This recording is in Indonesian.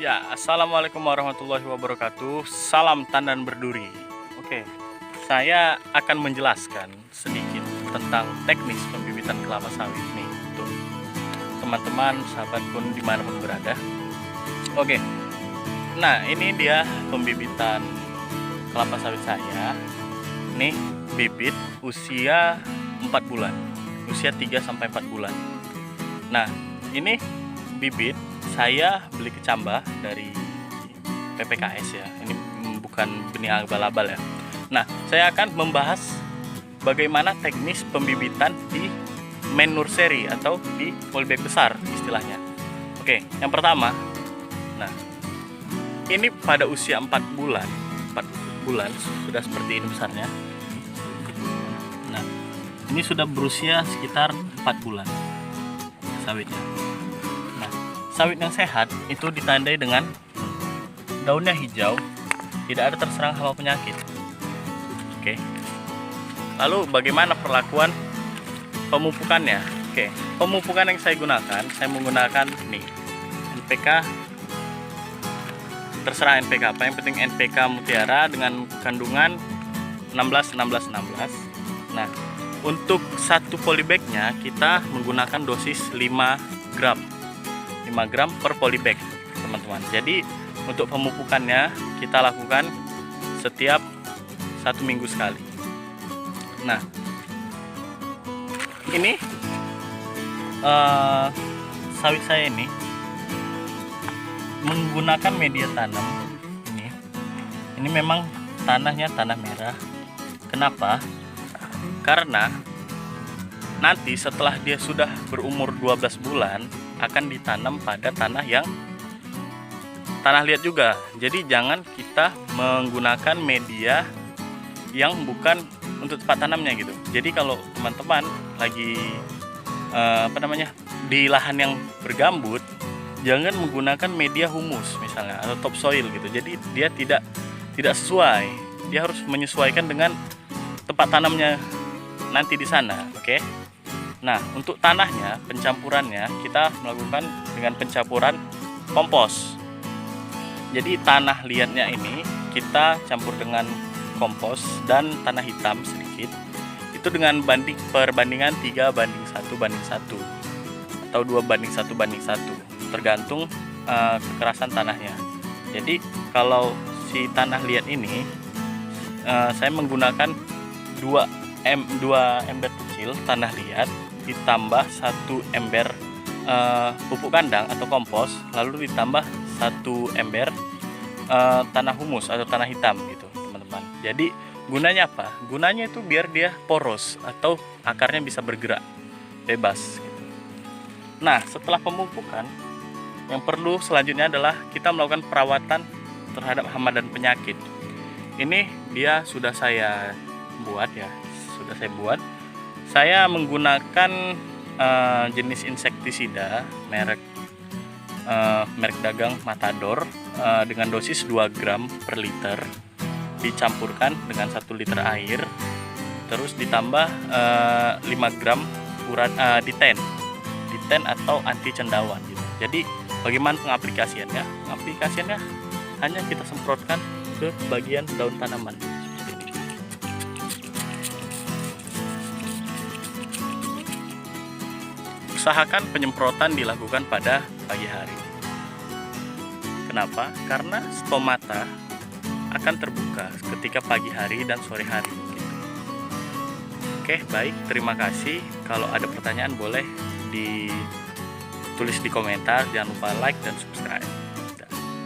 Ya, assalamualaikum warahmatullahi wabarakatuh. Salam tandan berduri. Oke, saya akan menjelaskan sedikit tentang teknis pembibitan kelapa sawit nih untuk teman-teman, sahabat pun dimanapun berada. Oke, nah ini dia pembibitan kelapa sawit saya. Nih bibit usia 4 bulan, usia 3-4 bulan. Nah ini bibit saya beli kecambah dari PPKS ya. Ini bukan benih abal-abal ya. Nah, saya akan membahas bagaimana teknis pembibitan di main nursery atau di polybag besar istilahnya. Oke, yang pertama. Nah, ini pada usia 4 bulan sudah seperti ini besarnya. Nah, ini sudah berusia sekitar 4 bulan sawitnya. Sawit yang sehat itu ditandai dengan daunnya hijau, tidak ada terserang hama penyakit. Oke. Lalu bagaimana perlakuan pemupukannya? Oke, pemupukan yang saya menggunakan nih NPK. Terserah NPK apa, yang penting NPK Mutiara dengan kandungan 16. Nah, untuk satu polybagnya kita menggunakan dosis 5 gram per polybag, teman-teman. Jadi untuk pemupukannya kita lakukan setiap 1 minggu sekali. Nah, ini sawit saya ini menggunakan media tanam ini memang tanahnya tanah merah. Kenapa? Karena nanti setelah dia sudah berumur 12 bulan akan ditanam pada tanah liat juga. Jadi jangan kita menggunakan media yang bukan untuk tempat tanamnya gitu. Jadi kalau teman-teman lagi di lahan yang bergambut, jangan menggunakan media humus misalnya atau topsoil gitu. Jadi dia tidak sesuai. Dia harus menyesuaikan dengan tempat tanamnya nanti di sana, oke? Nah, untuk tanahnya, pencampurannya kita melakukan dengan pencampuran kompos. Jadi tanah liatnya ini kita campur dengan kompos dan tanah hitam sedikit. Itu dengan perbandingan 3:1 atau 2:1 tergantung kekerasan tanahnya. Jadi kalau si tanah liat ini saya menggunakan 2 ember kecil tanah liat ditambah 1 ember pupuk kandang atau kompos, lalu ditambah 1 ember tanah humus atau tanah hitam gitu, teman-teman. Jadi gunanya apa? Gunanya itu biar dia poros atau akarnya bisa bergerak bebas gitu. Nah, setelah pemupukan, yang perlu selanjutnya adalah kita melakukan perawatan terhadap hama dan penyakit. Ini dia sudah saya buat. Saya menggunakan jenis insektisida merek dagang Matador dengan dosis 2 gram per liter, dicampurkan dengan 1 liter air, terus ditambah 5 gram diten atau anti cendawan gitu. Jadi bagaimana pengaplikasiannya? Pengaplikasiannya hanya kita semprotkan ke bagian daun tanaman. Usahakan penyemprotan dilakukan pada pagi hari. Kenapa? Karena stomata akan terbuka ketika pagi hari dan sore hari. Gitu. Oke, baik. Terima kasih. Kalau ada pertanyaan boleh ditulis di komentar. Jangan lupa like dan subscribe.